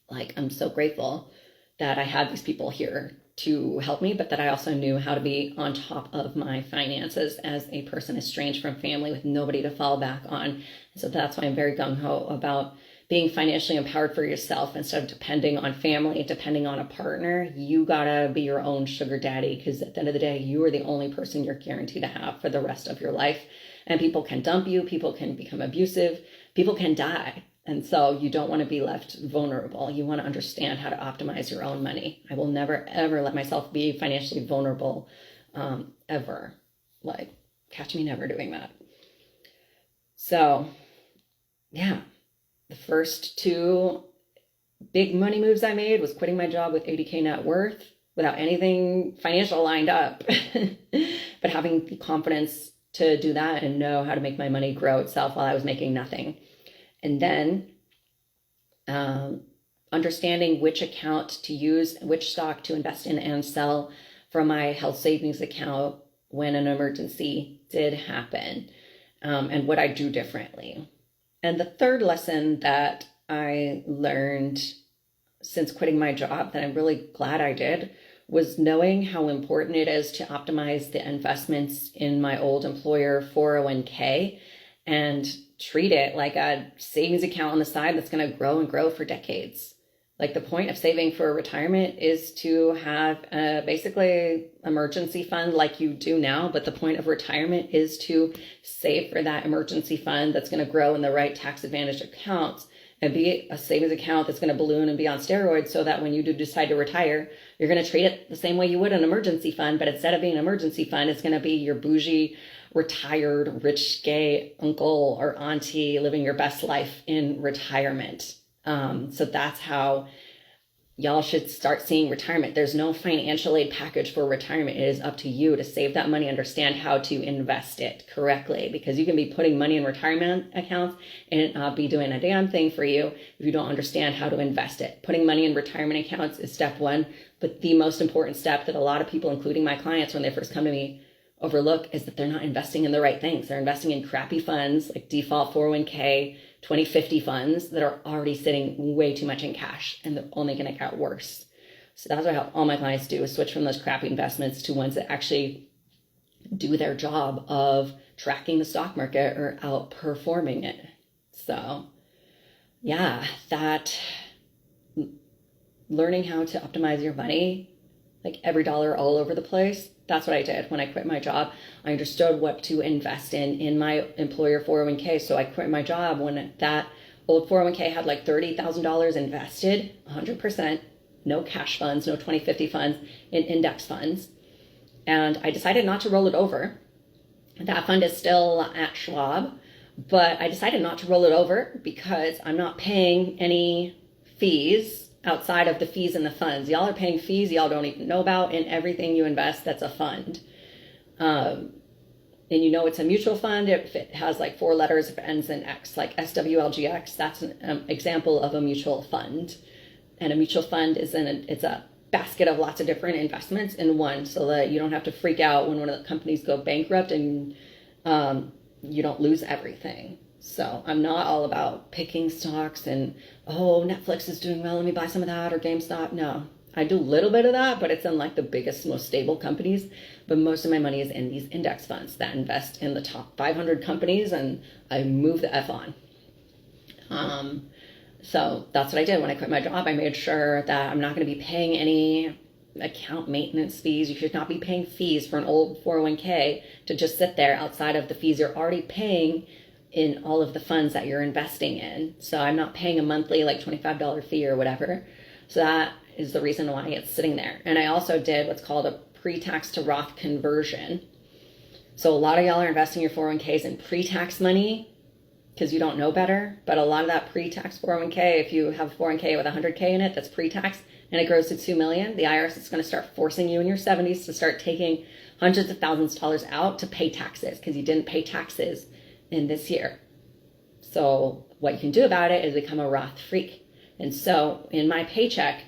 Like, I'm so grateful that I had these people here to help me, but that I also knew how to be on top of my finances as a person estranged from family with nobody to fall back on. So that's why I'm very gung-ho about being financially empowered for yourself instead of depending on family, depending on a partner. You gotta be your own sugar daddy, because at the end of the day, you are the only person you're guaranteed to have for the rest of your life. And people can dump you, people can become abusive, people can die. And so you don't want to be left vulnerable. You want to understand how to optimize your own money. I will never, ever let myself be financially vulnerable, ever. Like, catch me never doing that. So, yeah, the first 2 big money moves I made was quitting my job with 80K net worth without anything financial lined up, but having the confidence to do that and know how to make my money grow itself while I was making nothing. And then understanding which account to use, which stock to invest in and sell from my health savings account when an emergency did happen, and what I do differently. And the third lesson that I learned since quitting my job that I'm really glad I did was knowing how important it is to optimize the investments in my old employer 401k and treat it like a savings account on the side that's going to grow and grow for decades. Like the point of saving for retirement is to have basically emergency fund like you do now, but the point of retirement is to save for that emergency fund that's going to grow in the right tax advantage accounts and be a savings account that's going to balloon and be on steroids, so that when you do decide to retire, you're going to treat it the same way you would an emergency fund, but instead of being an emergency fund, it's going to be your bougie, retired, rich, gay uncle or auntie living your best life in retirement. So that's how y'all should start seeing retirement. There's no financial aid package for retirement. It is up to you to save that money, understand how to invest it correctly, because you can be putting money in retirement accounts and it not be doing a damn thing for you if you don't understand how to invest it. Putting money in retirement accounts is step one, but the most important step that a lot of people, including my clients when they first come to me, overlook is that they're not investing in the right things. They're investing in crappy funds like default 401k, 2050 funds that are already sitting way too much in cash, and they're only going to get worse. So that's what I help all my clients do, is switch from those crappy investments to ones that actually do their job of tracking the stock market or outperforming it. So yeah, that learning how to optimize your money, like every dollar all over the place. That's what I did when I quit my job. I understood what to invest in my employer 401k. So I quit my job when that old 401k had like $30,000 invested, 100%, no cash funds, no 2050 funds, in index funds. And I decided not to roll it over. That fund is still at Schwab, but I decided not to roll it over because I'm not paying any fees outside of the fees in the funds. Y'all are paying fees y'all don't even know about in everything you invest that's a fund. And you know it's a mutual fund if it has like 4 letters, if it ends in X, like SWLGX, that's an example of a mutual fund. And a mutual fund is it's a basket of lots of different investments in one, so that you don't have to freak out when one of the companies go bankrupt and you don't lose everything. So I'm not all about picking stocks and, oh, Netflix is doing well, let me buy some of that, or GameStop. No, I do a little bit of that, but it's in like the biggest, most stable companies. But most of my money is in these index funds that invest in the top 500 companies, and I move the F on. So that's what I did when I quit my job. I made sure that I'm not going to be paying any account maintenance fees. You should not be paying fees for an old 401k to just sit there outside of the fees you're already paying in all of the funds that you're investing in. So I'm not paying a monthly like $25 fee or whatever. So that is the reason why it's sitting there. And I also did what's called a pre-tax to Roth conversion. So a lot of y'all are investing your 401ks in pre-tax money because you don't know better. But a lot of that pre-tax 401k, if you have a 401k with 100k in it that's pre-tax and it grows to $2 million, the IRS is going to start forcing you in your 70s to start taking hundreds of thousands of dollars out to pay taxes because you didn't pay taxes in this year. So what you can do about it is become a Roth freak. And so in my paycheck,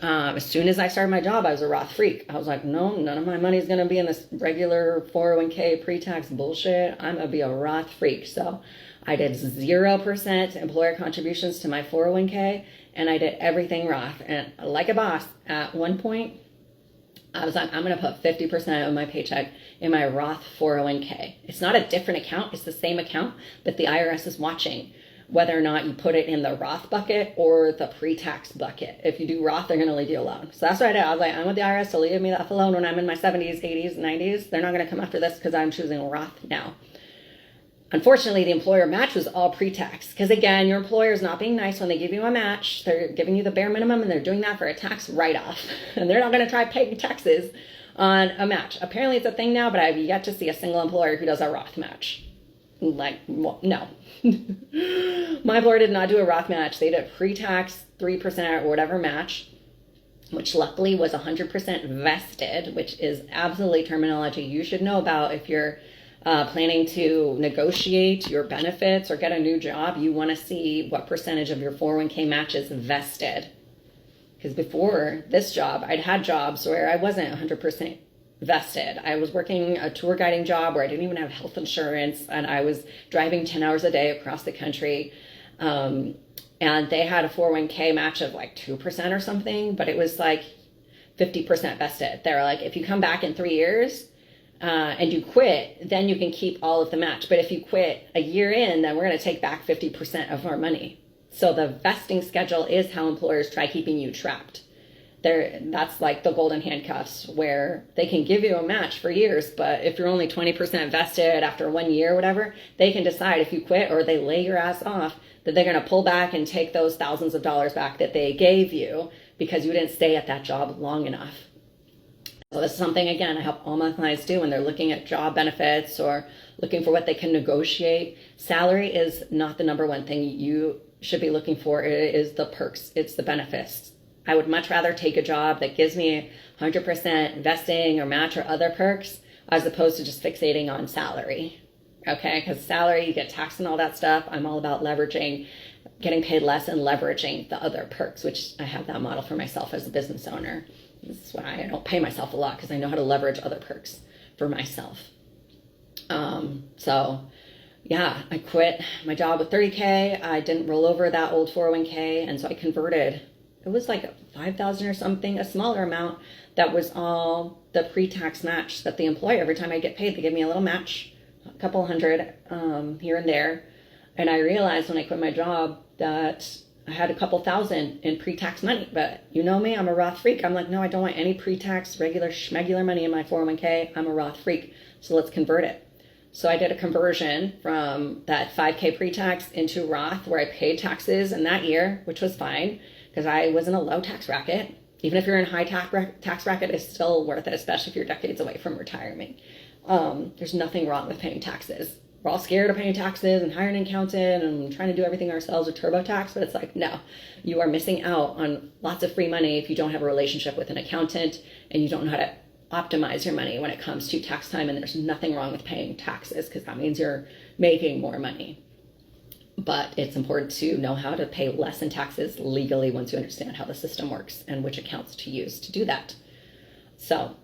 as soon as I started my job, I was a Roth freak. I was like, no, none of my money is going to be in this regular 401k pre-tax bullshit. I'm going to be a Roth freak. So I did 0% employer contributions to my 401k, and I did everything Roth. And like a boss, at one point, I was like, I'm going to put 50% of my paycheck in my Roth 401k. It's not a different account. It's the same account, but the IRS is watching whether or not you put it in the Roth bucket or the pre-tax bucket. If you do Roth, they're going to leave you alone. So that's what I did. I was like, I'm with the IRS to leave me that alone when I'm in my 70s, 80s, 90s. They're not going to come after this because I'm choosing Roth now. Unfortunately, the employer match was all pre-tax because, again, your employer is not being nice when they give you a match. They're giving you the bare minimum, and they're doing that for a tax write-off. And they're not going to try paying taxes on a match. Apparently, it's a thing now, but I've yet to see a single employer who does a Roth match. Like, well, no. My employer did not do a Roth match. They did a pre-tax 3% or whatever match, which luckily was 100% vested, which is absolutely terminology you should know about if you're planning to negotiate your benefits or get a new job. You want to see what percentage of your 401k match is vested. Because before this job, I'd had jobs where I wasn't 100% vested. I was working a tour guiding job where I didn't even have health insurance, and I was driving 10 hours a day across the country. And they had a 401k match of like 2% or something, but it was like 50% vested. They were like, if you come back in 3 years, and you quit, then you can keep all of the match. But if you quit a year in, then we're going to take back 50% of our money. So the vesting schedule is how employers try keeping you trapped. That's like the golden handcuffs, where they can give you a match for years, but if you're only 20% vested after 1 year or whatever, they can decide if you quit or they lay your ass off, that they're going to pull back and take those thousands of dollars back that they gave you because you didn't stay at that job long enough. So this is something, again, I help all my clients do when they're looking at job benefits or looking for what they can negotiate. Salary is not the number one thing you should be looking for. It is the perks. It's the benefits. I would much rather take a job that gives me 100% vesting or match or other perks as opposed to just fixating on salary. Okay, because salary, you get taxed and all that stuff. I'm all about leveraging, getting paid less and leveraging the other perks, which I have that model for myself as a business owner. This is why I don't pay myself a lot, because I know how to leverage other perks for myself. So yeah, I quit my job with $30K. I didn't roll over that old 401k. And so I converted. It was like $5,000 or something, a smaller amount that was all the pre-tax match that the employer, every time I get paid, they give me a little match, a couple hundred here and there. And I realized when I quit my job that I had a couple thousand in pre-tax money. But you know me, I'm a Roth freak. I'm like, no, I don't want any pre-tax, regular schmegular money in my 401k. I'm a Roth freak. So let's convert it. So I did a conversion from that 5K pre-tax into Roth, where I paid taxes in that year, which was fine because I was in a low tax bracket. Even if you're in a high tax bracket, it's still worth it, especially if you're decades away from retirement. There's nothing wrong with paying taxes. We're all scared of paying taxes and hiring an accountant and trying to do everything ourselves with TurboTax, but it's like, no, you are missing out on lots of free money if you don't have a relationship with an accountant and you don't know how to optimize your money when it comes to tax time. And there's nothing wrong with paying taxes because that means you're making more money. But it's important to know how to pay less in taxes legally once you understand how the system works and which accounts to use to do that. So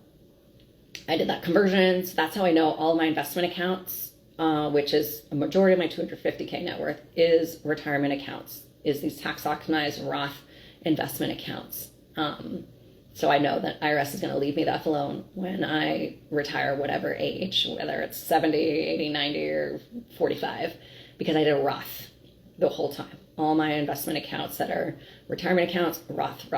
I did that conversion. So that's how I know all my investment accounts, which is a majority of my 250K net worth, is retirement accounts, is these tax optimized Roth investment accounts. So I know that IRS is going to leave me that alone when I retire, whatever age, whether it's 70, 80, 90, or 45, because I did a Roth the whole time. All my investment accounts that are retirement accounts, Roth.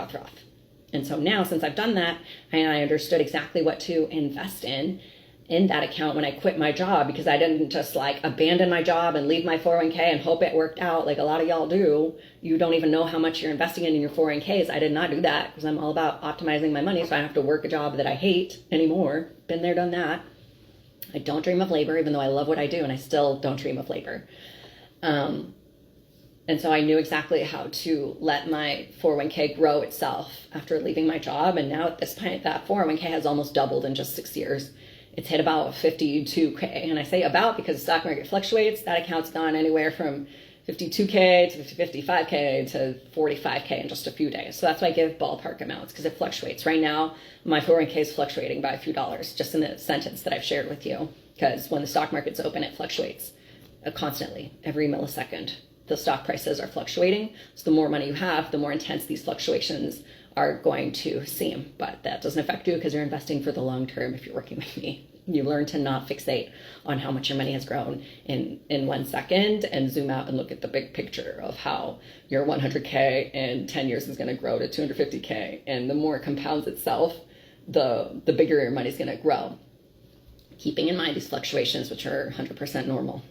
And so now, since I've done that, and I understood exactly what to invest in that account when I quit my job, because I didn't just like abandon my job and leave my 401k and hope it worked out like a lot of y'all do. You don't even know how much you're investing in your 401ks. I did not do that because I'm all about optimizing my money, so I don't have to work a job that I hate anymore. Been there, done that. I don't dream of labor, even though I love what I do, and I still don't dream of labor. And so I knew exactly how to let my 401k grow itself after leaving my job. And now at this point, that 401k has almost doubled in just 6 years. It's hit about 52K. And I say about because the stock market fluctuates. That account's gone anywhere from 52K to 55K to 45K in just a few days. So that's why I give ballpark amounts, because it fluctuates. Right now, my 401k is fluctuating by a few dollars, just in the sentence that I've shared with you. Because when the stock market's open, it fluctuates constantly, every millisecond. The stock prices are fluctuating. So the more money you have, the more intense these fluctuations are going to seem. But that doesn't affect you because you're investing for the long term if you're working with me. You learn to not fixate on how much your money has grown in 1 second and zoom out and look at the big picture of how your 100K in 10 years is going to grow to 250K. And the more it compounds itself, the bigger your money is going to grow. Keeping in mind these fluctuations, which are 100% normal.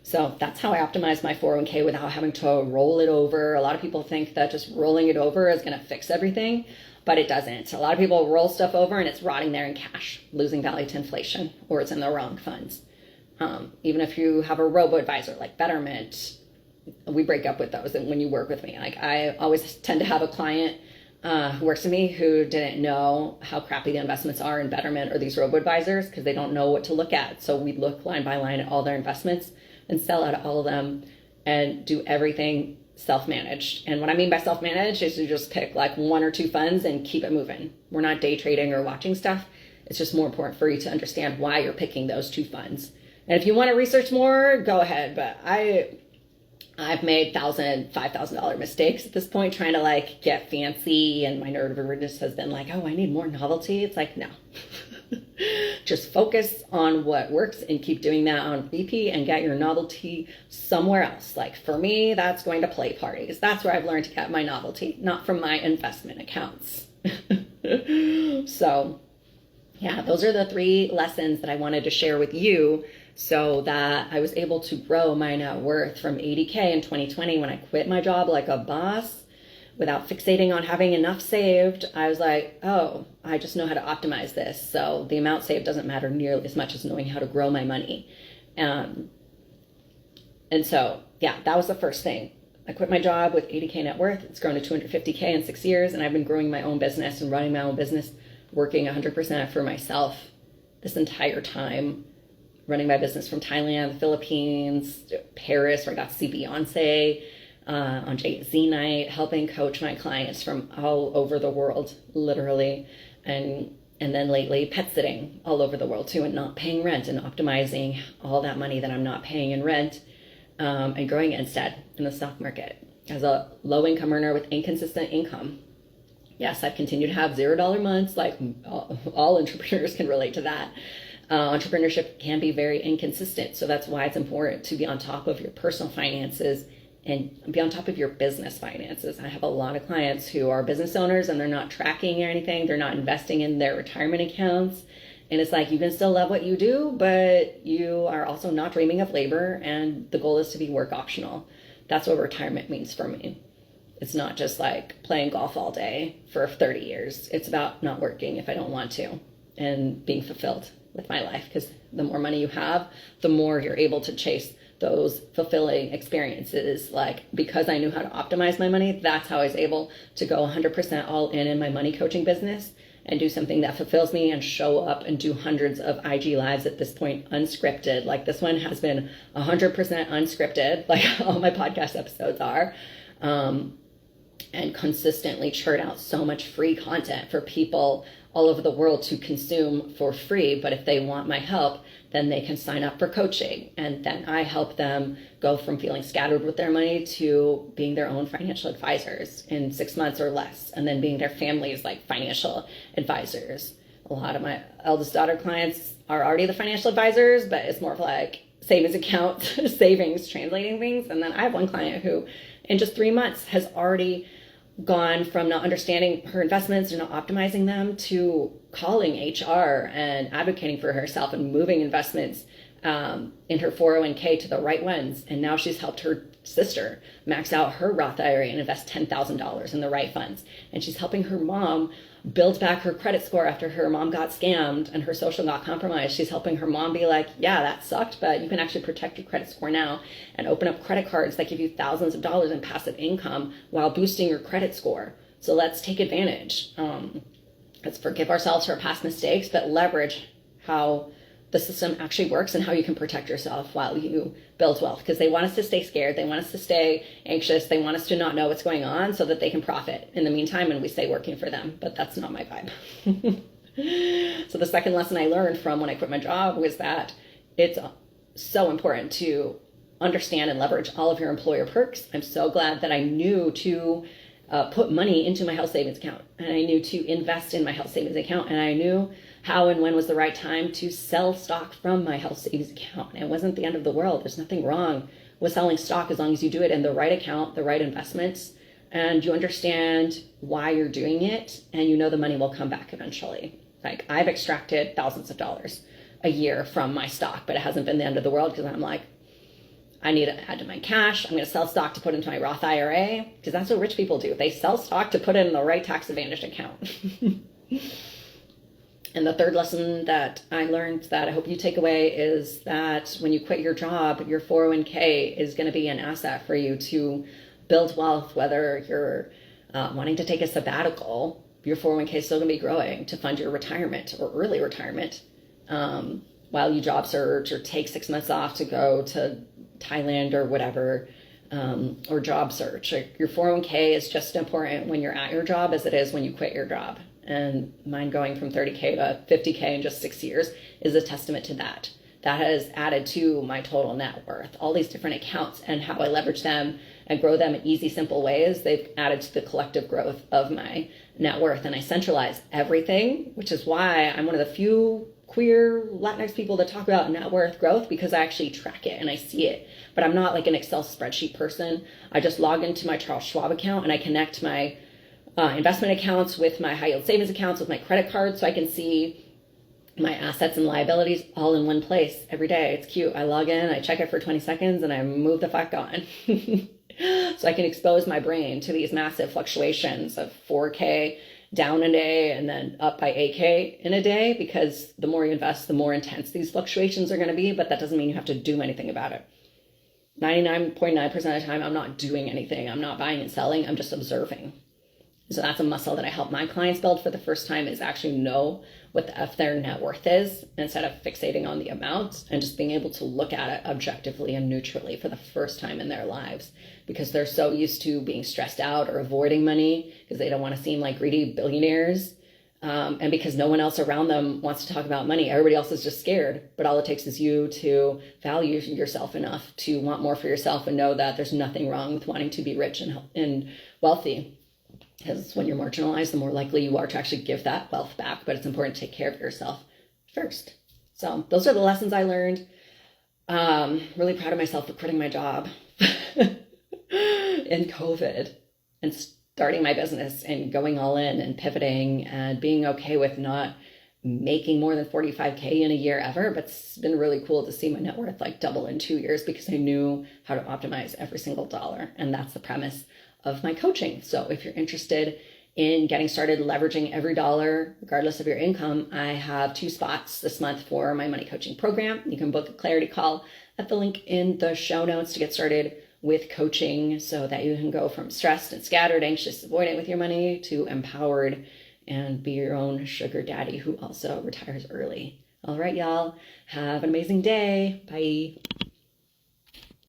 So that's how I optimize my 401k without having to roll it over. A lot of people think that just rolling it over is going to fix everything, but it doesn't. A lot of people roll stuff over and it's rotting there in cash, losing value to inflation, or it's in the wrong funds. Even if you have a robo-advisor like Betterment, we break up with those when you work with me. Like I always tend to have a client who works with me who didn't know how crappy the investments are in Betterment or these robo-advisors because they don't know what to look at. So we look line by line at all their investments and sell out all of them and do everything self-managed. And what I mean by self-managed is you just pick like 1 or 2 funds and keep it moving. We're not day trading or watching stuff. It's just more important for you to understand why you're picking those 2 funds. And if you want to research more, go ahead. But I've made $1,000, $5,000 mistakes at this point trying to like get fancy, and my neurodivergence has been like, oh, I need more novelty. It's like, no, Just focus on what works and keep doing that on repeat and get your novelty somewhere else. Like for me, that's going to play parties. That's where I've learned to get my novelty, not from my investment accounts. So yeah, those are the 3 lessons that I wanted to share with you so that I was able to grow my net worth from 80K in 2020 when I quit my job like a boss. Without fixating on having enough saved, I was like, oh, I just know how to optimize this. So the amount saved doesn't matter nearly as much as knowing how to grow my money. And so, yeah, that was the first thing. I quit my job with 80K net worth. It's grown to 250K in 6 years. And I've been growing my own business and running my own business, working 100% for myself this entire time. Running my business from Thailand, the Philippines, Paris, where I got to see Beyonce, on Jay-Z night, helping coach my clients from all over the world, literally. And then lately pet sitting all over the world too, and not paying rent and optimizing all that money that I'm not paying in rent, and growing it instead in the stock market as a low income earner with inconsistent income. Yes, I've continued to have $0 months, like all entrepreneurs can relate to that. Entrepreneurship can be very inconsistent. So that's why it's important to be on top of your personal finances and be on top of your business finances. I have a lot of clients who are business owners and they're not tracking or anything. They're not investing in their retirement accounts. And it's like, you can still love what you do, but you are also not dreaming of labor. And the goal is to be work optional. That's what retirement means for me. It's not just like playing golf all day for 30 years. It's about not working if I don't want to and being fulfilled with my life. Because the more money you have, the more you're able to chase those fulfilling experiences. Like, because I knew how to optimize my money, that's how I was able to go 100% all in my money coaching business and do something that fulfills me and show up and do hundreds of IG lives at this point, unscripted. Like this one has been 100% unscripted, like all my podcast episodes are, and consistently churn out so much free content for people all over the world to consume for free. But if they want my help, then they can sign up for coaching. And then I help them go from feeling scattered with their money to being their own financial advisors in 6 months or less. And then being their family's like financial advisors. A lot of my eldest daughter clients are already the financial advisors, but it's more of like savings account, savings, translating things. And then I have one client who in just 3 months has already gone from not understanding her investments or not optimizing them to calling HR and advocating for herself and moving investments in her 401k to the right ones. And now she's helped her sister max out her Roth IRA and invest $10,000 in the right funds. And she's helping her mom build back her credit score after her mom got scammed and her social got compromised. She's helping her mom be like, yeah, that sucked, but you can actually protect your credit score now and open up credit cards that give you thousands of dollars in passive income while boosting your credit score. So let's take advantage. Let's forgive ourselves for past mistakes, but leverage how the system actually works and how you can protect yourself while you build wealth. Because they want us to stay scared. They want us to stay anxious. They want us to not know what's going on so that they can profit in the meantime and we stay working for them. But that's not my vibe. So the second lesson I learned from when I quit my job was that it's so important to understand and leverage all of your employer perks. I'm so glad that I knew to put money into my health savings account, and I knew to invest in my health savings account, and I knew how and when was the right time to sell stock from my health savings account. It wasn't the end of the world. There's nothing wrong with selling stock as long as you do it in the right account, the right investments, and you understand why you're doing it, and you know the money will come back eventually. Like, I've extracted thousands of dollars a year from my stock, but it hasn't been the end of the world because I'm like, I need to add to my cash. I'm going to sell stock to put into my Roth IRA because that's what rich people do. They sell stock to put it in the right tax advantaged account. And the third lesson that I learned that I hope you take away is that when you quit your job, your 401k is going to be an asset for you to build wealth, whether you're wanting to take a sabbatical, your 401k is still going to be growing to fund your retirement or early retirement while you job search or take 6 months off to go to Thailand or whatever, or job search. Like, your 401k is just as important when you're at your job as it is when you quit your job. And mine going from 30K to 50K in just 6 years is a testament to that. that has added to my total net worth. All these different accounts and how I leverage them and grow them in easy, simple ways, they've added to the collective growth of my net worth. And I centralize everything, which is why I'm one of the few queer Latinx people that talk about net worth growth, because I actually track it and I see it. But I'm not like an Excel spreadsheet person. I just log into my Charles Schwab account and I connect my investment accounts with my high yield savings accounts with my credit card, so I can see my assets and liabilities all in one place every day. It's cute. I log in, I check it for 20 seconds, and I move the fuck on. So I can expose my brain to these massive fluctuations of 4K down a day and then up by 8K in a day, because the more you invest, the more intense these fluctuations are going to be, but that doesn't mean you have to do anything about it. 99.9% of the time, I'm not doing anything. I'm not buying and selling. I'm just observing. So that's a muscle that I help my clients build for the first time, is actually know what the F their net worth is instead of fixating on the amount, and just being able to look at it objectively and neutrally for the first time in their lives, because they're so used to being stressed out or avoiding money because they don't want to seem like greedy billionaires. And because no one else around them wants to talk about money. Everybody else is just scared, but all it takes is you to value yourself enough to want more for yourself and know that there's nothing wrong with wanting to be rich and wealthy. Because when you're marginalized, the more likely you are to actually give that wealth back. But it's important to take care of yourself first. So those are the lessons I learned. Really proud of myself for quitting my job in COVID and starting my business and going all in and pivoting and being okay with not making more than 45K in a year ever. But it's been really cool to see my net worth like double in 2 years, because I knew how to optimize every single dollar. And that's the premise of my coaching. So if you're interested in getting started leveraging every dollar, regardless of your income, I have 2 spots this month for my money coaching program. You can book a clarity call at the link in the show notes to get started with coaching, so that you can go from stressed and scattered, anxious, avoidant with your money, to empowered and be your own sugar daddy who also retires early. All right, y'all. Have an amazing day. Bye.